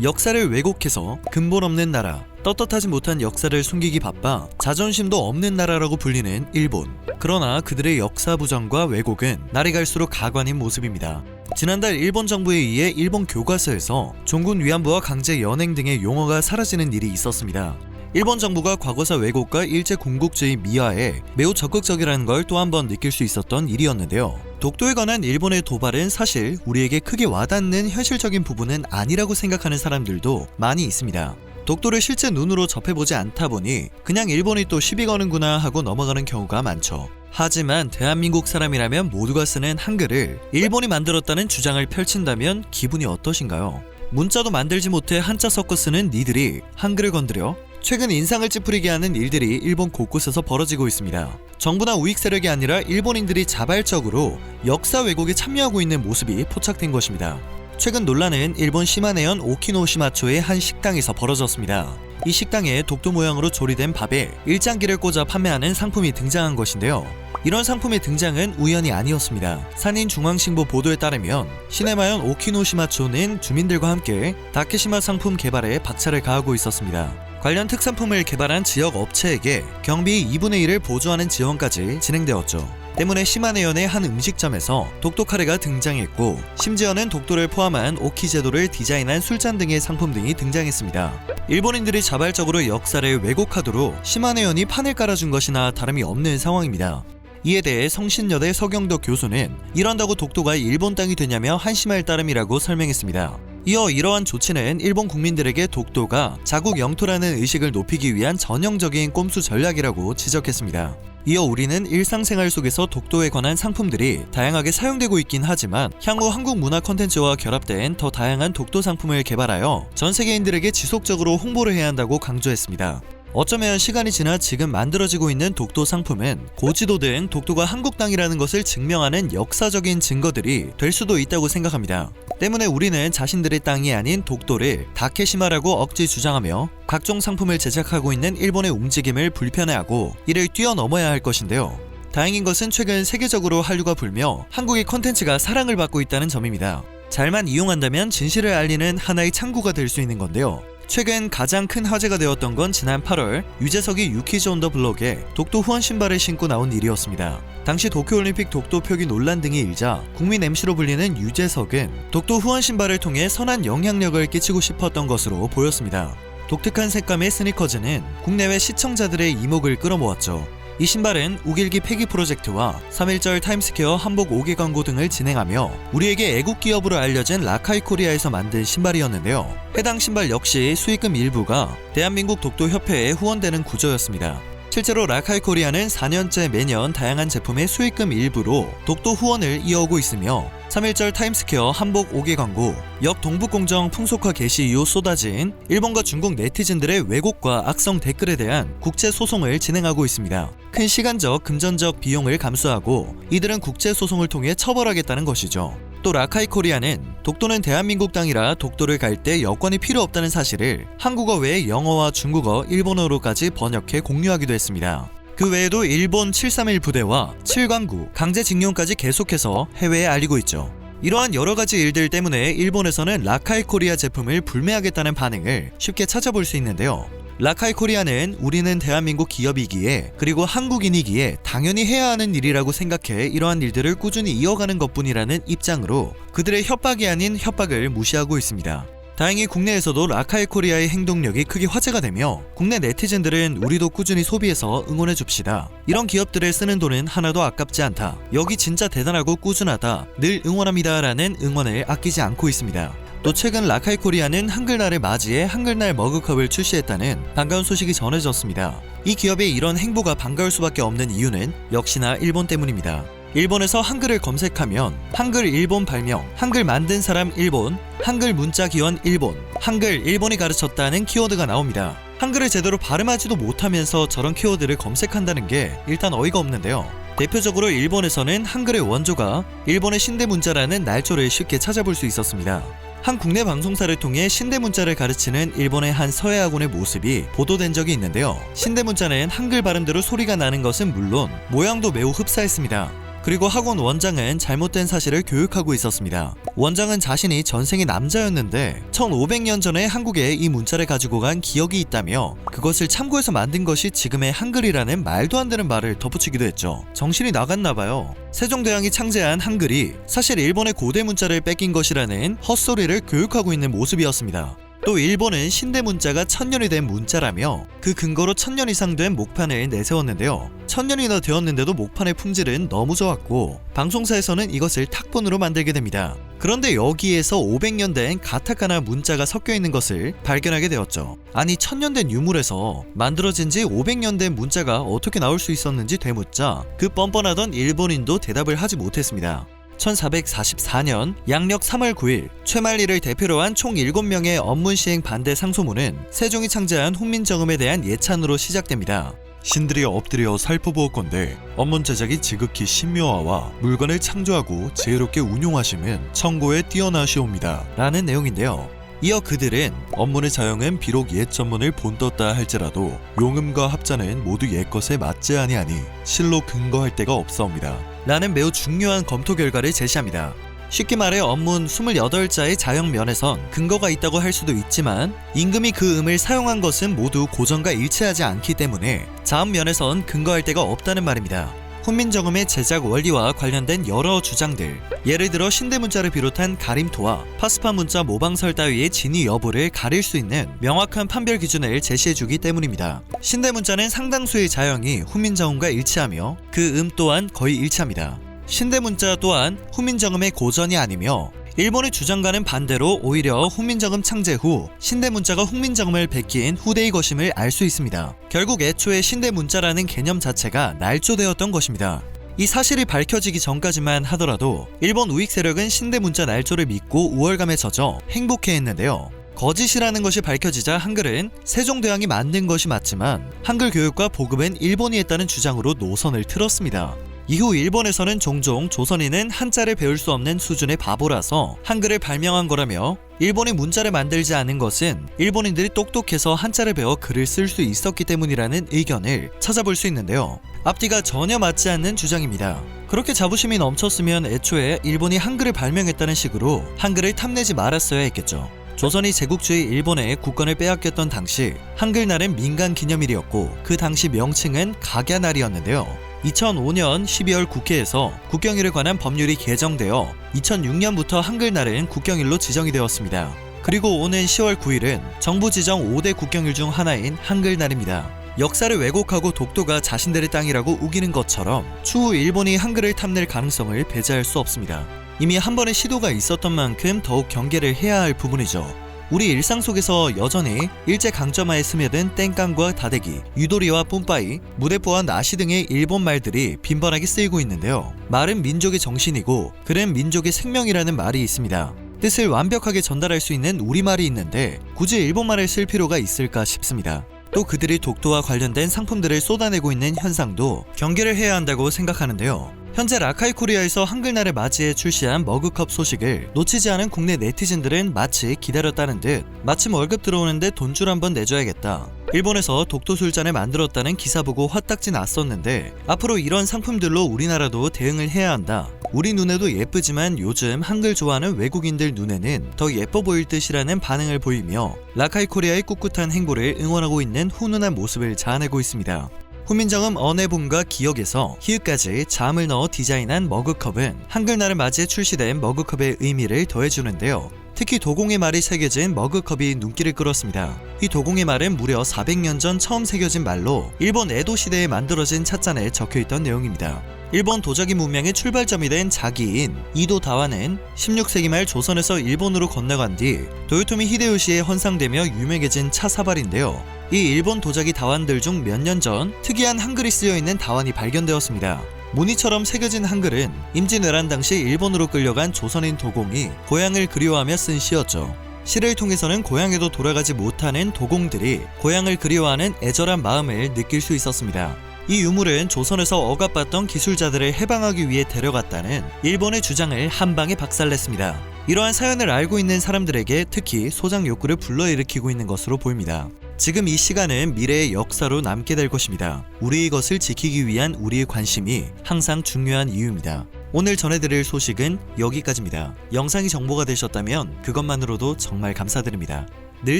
역사를 왜곡해서 근본 없는 나라, 떳떳하지 못한 역사를 숨기기 바빠 자존심도 없는 나라라고 불리는 일본. 그러나 그들의 역사 부정과 왜곡은 날이 갈수록 가관인 모습입니다. 지난달 일본 정부에 의해 일본 교과서에서 종군 위안부와 강제 연행 등의 용어가 사라지는 일이 있었습니다. 일본 정부가 과거사 왜곡과 일제 군국주의 미화에 매우 적극적이라는 걸 또 한 번 느낄 수 있었던 일이었는데요. 독도에 관한 일본의 도발은 사실 우리에게 크게 와닿는 현실적인 부분은 아니라고 생각하는 사람들도 많이 있습니다. 독도를 실제 눈으로 접해보지 않다 보니 그냥 일본이 또 시비 거는구나 하고 넘어가는 경우가 많죠. 하지만 대한민국 사람이라면 모두가 쓰는 한글을 일본이 만들었다는 주장을 펼친다면 기분이 어떠신가요? 문자도 만들지 못해 한자 섞어 쓰는 니들이 한글을 건드려? 최근 인상을 찌푸리게 하는 일들이 일본 곳곳에서 벌어지고 있습니다. 정부나 우익 세력이 아니라 일본인들이 자발적으로 역사 왜곡에 참여하고 있는 모습이 포착된 것입니다. 최근 논란은 일본 시마네현 오키노시마초의 한 식당에서 벌어졌습니다. 이 식당에 독도 모양으로 조리된 밥에 일장기를 꽂아 판매하는 상품이 등장한 것인데요. 이런 상품의 등장은 우연이 아니었습니다. 산인중앙신보 보도에 따르면 시네마현 오키노시마초는 주민들과 함께 다케시마 상품 개발에 박차를 가하고 있었습니다. 관련 특산품을 개발한 지역 업체에게 경비 2분의 1을 보조하는 지원까지 진행되었죠. 때문에 시마네현의 한 음식점에서 독도 카레가 등장했고, 심지어는 독도를 포함한 오키 제도를 디자인한 술잔 등의 상품 등이 등장했습니다. 일본인들이 자발적으로 역사를 왜곡하도록 시마네현이 판을 깔아준 것이나 다름이 없는 상황입니다. 이에 대해 성신여대 서경덕 교수는 이런다고 독도가 일본 땅이 되냐며 한심할 따름이라고 설명했습니다. 이어 이러한 조치는 일본 국민들에게 독도가 자국 영토라는 의식을 높이기 위한 전형적인 꼼수 전략이라고 지적했습니다. 이어 우리는 일상생활 속에서 독도에 관한 상품들이 다양하게 사용되고 있긴 하지만 향후 한국 문화 콘텐츠와 결합된 더 다양한 독도 상품을 개발하여 전 세계인들에게 지속적으로 홍보를 해야 한다고 강조했습니다. 어쩌면 시간이 지나 지금 만들어지고 있는 독도 상품은 고지도 등 독도가 한국 땅이라는 것을 증명하는 역사적인 증거들이 될 수도 있다고 생각합니다. 때문에 우리는 자신들의 땅이 아닌 독도를 다케시마라고 억지 주장하며 각종 상품을 제작하고 있는 일본의 움직임을 불편해하고 이를 뛰어넘어야 할 것인데요. 다행인 것은 최근 세계적으로 한류가 불며 한국의 콘텐츠가 사랑을 받고 있다는 점입니다. 잘만 이용한다면 진실을 알리는 하나의 창구가 될 수 있는 건데요. 최근 가장 큰 화제가 되었던 건 지난 8월 유재석이 유키즈 온 더 블록에 독도 후원 신발을 신고 나온 일이었습니다. 당시 도쿄올림픽 독도 표기 논란 등이 일자 국민 MC로 불리는 유재석은 독도 후원 신발을 통해 선한 영향력을 끼치고 싶었던 것으로 보였습니다. 독특한 색감의 스니커즈는 국내외 시청자들의 이목을 끌어모았죠. 이 신발은 우길기 폐기 프로젝트와 3.1절 타임스퀘어 한복 5개 광고 등을 진행하며 우리에게 애국 기업으로 알려진 라카이 코리아에서 만든 신발이었는데요. 해당 신발 역시 수익금 일부가 대한민국 독도협회에 후원되는 구조였습니다. 실제로 라카이 코리아는 4년째 매년 다양한 제품의 수익금 일부로 독도 후원을 이어오고 있으며 3.1절 타임스퀘어 한복 5개 광고, 역 동북공정 풍속화 개시 이후 쏟아진 일본과 중국 네티즌들의 왜곡과 악성 댓글에 대한 국제소송을 진행하고 있습니다. 큰 시간적, 금전적 비용을 감수하고 이들은 국제소송을 통해 처벌하겠다는 것이죠. 또 라카이 코리아는 독도는 대한민국 땅이라 독도를 갈 때 여권이 필요 없다는 사실을 한국어 외에 영어와 중국어, 일본어로까지 번역해 공유하기도 했습니다. 그 외에도 일본 731 부대와 7광구, 강제징용까지 계속해서 해외에 알리고 있죠. 이러한 여러가지 일들 때문에 일본에서는 라카이 코리아 제품을 불매하겠다는 반응을 쉽게 찾아볼 수 있는데요. 라카이 코리아는 우리는 대한민국 기업이기에 그리고 한국인이기에 당연히 해야 하는 일이라고 생각해 이러한 일들을 꾸준히 이어가는 것뿐이라는 입장으로 그들의 협박이 아닌 협박을 무시하고 있습니다. 다행히 국내에서도 라카이 코리아의 행동력이 크게 화제가 되며 국내 네티즌들은 우리도 꾸준히 소비해서 응원해줍시다. 이런 기업들을 쓰는 돈은 하나도 아깝지 않다. 여기 진짜 대단하고 꾸준하다. 늘 응원합니다 라는 응원을 아끼지 않고 있습니다. 또 최근 라카이 코리아는 한글날을 맞이해 한글날 머그컵을 출시했다는 반가운 소식이 전해졌습니다. 이 기업의 이런 행보가 반가울 수밖에 없는 이유는 역시나 일본 때문입니다. 일본에서 한글을 검색하면 한글 일본 발명, 한글 만든 사람 일본, 한글 문자 기원 일본, 한글 일본이 가르쳤다는 키워드가 나옵니다. 한글을 제대로 발음하지도 못하면서 저런 키워드를 검색한다는 게 일단 어이가 없는데요. 대표적으로 일본에서는 한글의 원조가 일본의 신대문자라는 날조를 쉽게 찾아볼 수 있었습니다. 한 국내 방송사를 통해 신대문자를 가르치는 일본의 한 서예학원의 모습이 보도된 적이 있는데요. 신대문자는 한글 발음대로 소리가 나는 것은 물론 모양도 매우 흡사했습니다. 그리고 학원 원장은 잘못된 사실을 교육하고 있었습니다. 원장은 자신이 전생의 남자였는데 1500년 전에 한국에 이 문자를 가지고 간 기억이 있다며 그것을 참고해서 만든 것이 지금의 한글이라는 말도 안 되는 말을 덧붙이기도 했죠. 정신이 나갔나봐요. 세종대왕이 창제한 한글이 사실 일본의 고대 문자를 뺏긴 것이라는 헛소리를 교육하고 있는 모습이었습니다. 또 일본은 신대 문자가 1000년이 된 문자라며 그 근거로 1000년 이상 된 목판을 내세웠는데요. 1000년이나 되었는데도 목판의 품질은 너무 좋았고 방송사에서는 이것을 탁본으로 만들게 됩니다. 그런데 여기에서 500년 된 가타카나 문자가 섞여 있는 것을 발견하게 되었죠. 아니 1000년 된 유물에서 만들어진 지 500년 된 문자가 어떻게 나올 수 있었는지 되묻자 그 뻔뻔하던 일본인도 대답을 하지 못했습니다. 1444년 양력 3월 9일 최만리를 대표로 한 총 7명의 업문시행 반대 상소문은 세종이 창제한 훈민정음에 대한 예찬으로 시작됩니다. 신들이 엎드려 살펴보건대 업문 제작이 지극히 신묘하와 물건을 창조하고 지혜롭게 운용하심은 청고에 뛰어나시옵니다 라는 내용인데요. 이어 그들은 업문의 자형은 비록 옛 전문을 본떴다 할지라도 용음과 합자는 모두 옛것에 맞지 아니하니 실로 근거할 데가 없사옵니다 라는 매우 중요한 검토 결과를 제시합니다. 쉽게 말해 업문 28자의 자형 면에선 근거가 있다고 할 수도 있지만 임금이 그 음을 사용한 것은 모두 고전과 일치하지 않기 때문에 자음 면에선 근거할 데가 없다는 말입니다. 훈민정음의 제작 원리와 관련된 여러 주장들, 예를 들어 신대문자를 비롯한 가림토와 파스파 문자 모방설 따위의 진위 여부를 가릴 수 있는 명확한 판별 기준을 제시해주기 때문입니다. 신대문자는 상당수의 자형이 훈민정음과 일치하며 그 음 또한 거의 일치합니다. 신대문자 또한 훈민정음의 고전이 아니며 일본의 주장과는 반대로 오히려 훈민정음 창제 후 신대문자가 훈민정음을 베낀 후대의 것임을 알 수 있습니다. 결국 애초에 신대문자라는 개념 자체가 날조되었던 것입니다. 이 사실이 밝혀지기 전까지만 하더라도 일본 우익 세력은 신대문자 날조를 믿고 우월감에 젖어 행복해했는데요. 거짓이라는 것이 밝혀지자 한글은 세종대왕이 만든 것이 맞지만 한글 교육과 보급은 일본이 했다는 주장으로 노선을 틀었습니다. 이후 일본에서는 종종 조선인은 한자를 배울 수 없는 수준의 바보라서 한글을 발명한 거라며 일본이 문자를 만들지 않은 것은 일본인들이 똑똑해서 한자를 배워 글을 쓸 수 있었기 때문이라는 의견을 찾아볼 수 있는데요. 앞뒤가 전혀 맞지 않는 주장입니다. 그렇게 자부심이 넘쳤으면 애초에 일본이 한글을 발명했다는 식으로 한글을 탐내지 말았어야 했겠죠. 조선이 제국주의 일본의 국권을 빼앗겼던 당시 한글날은 민간 기념일이었고 그 당시 명칭은 각야날이었는데요. 2005년 12월 국회에서 국경일에 관한 법률이 개정되어 2006년부터 한글날은 국경일로 지정이 되었습니다. 그리고 오는 10월 9일은 정부 지정 5대 국경일 중 하나인 한글날입니다. 역사를 왜곡하고 독도가 자신들의 땅이라고 우기는 것처럼 추후 일본이 한글을 탐낼 가능성을 배제할 수 없습니다. 이미 한 번의 시도가 있었던 만큼 더욱 경계를 해야 할 부분이죠. 우리 일상 속에서 여전히 일제강점하에 스며든 땡깡과 다대기, 유도리와 뿜빠이, 무대뽀와 나시 등의 일본 말들이 빈번하게 쓰이고 있는데요. 말은 민족의 정신이고 글은 민족의 생명이라는 말이 있습니다. 뜻을 완벽하게 전달할 수 있는 우리말이 있는데 굳이 일본말을 쓸 필요가 있을까 싶습니다. 또 그들이 독도와 관련된 상품들을 쏟아내고 있는 현상도 경계를 해야 한다고 생각하는데요. 현재 라카이 코리아에서 한글날을 맞이해 출시한 머그컵 소식을 놓치지 않은 국내 네티즌들은 마치 기다렸다는 듯 마침 월급 들어오는데 돈줄 한번 내줘야겠다. 일본에서 독도 술잔을 만들었다는 기사 보고 화딱지 났었는데 앞으로 이런 상품들로 우리나라도 대응을 해야 한다. 우리 눈에도 예쁘지만 요즘 한글 좋아하는 외국인들 눈에는 더 예뻐 보일 듯이라는 반응을 보이며 라카이 코리아의 꿋꿋한 행보를 응원하고 있는 훈훈한 모습을 자아내고 있습니다. 훈민정음 언해본과 기억에서 히읗까지 자음을 넣어 디자인한 머그컵은 한글날을 맞이해 출시된 머그컵의 의미를 더해주는데요. 특히 도공의 말이 새겨진 머그컵이 눈길을 끌었습니다. 이 도공의 말은 무려 400년 전 처음 새겨진 말로 일본 에도 시대에 만들어진 찻잔에 적혀있던 내용입니다. 일본 도자기 문명의 출발점이 된 자기인 이도 다와는 16세기 말 조선에서 일본으로 건너간 뒤 도요토미 히데요시에 헌상되며 유명해진 차 사발인데요. 이 일본 도자기 다완들 중 몇 년 전 특이한 한글이 쓰여있는 다완이 발견되었습니다. 무늬처럼 새겨진 한글은 임진왜란 당시 일본으로 끌려간 조선인 도공이 고향을 그리워하며 쓴 시였죠. 시를 통해서는 고향에도 돌아가지 못하는 도공들이 고향을 그리워하는 애절한 마음을 느낄 수 있었습니다. 이 유물은 조선에서 억압받던 기술자들을 해방하기 위해 데려갔다는 일본의 주장을 한방에 박살냈습니다. 이러한 사연을 알고 있는 사람들에게 특히 소장 욕구를 불러일으키고 있는 것으로 보입니다. 지금 이 시간은 미래의 역사로 남게 될 것입니다. 우리의 것을 지키기 위한 우리의 관심이 항상 중요한 이유입니다. 오늘 전해드릴 소식은 여기까지입니다. 영상이 정보가 되셨다면 그것만으로도 정말 감사드립니다. 늘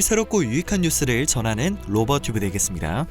새롭고 유익한 뉴스를 전하는 로버튜브 되겠습니다.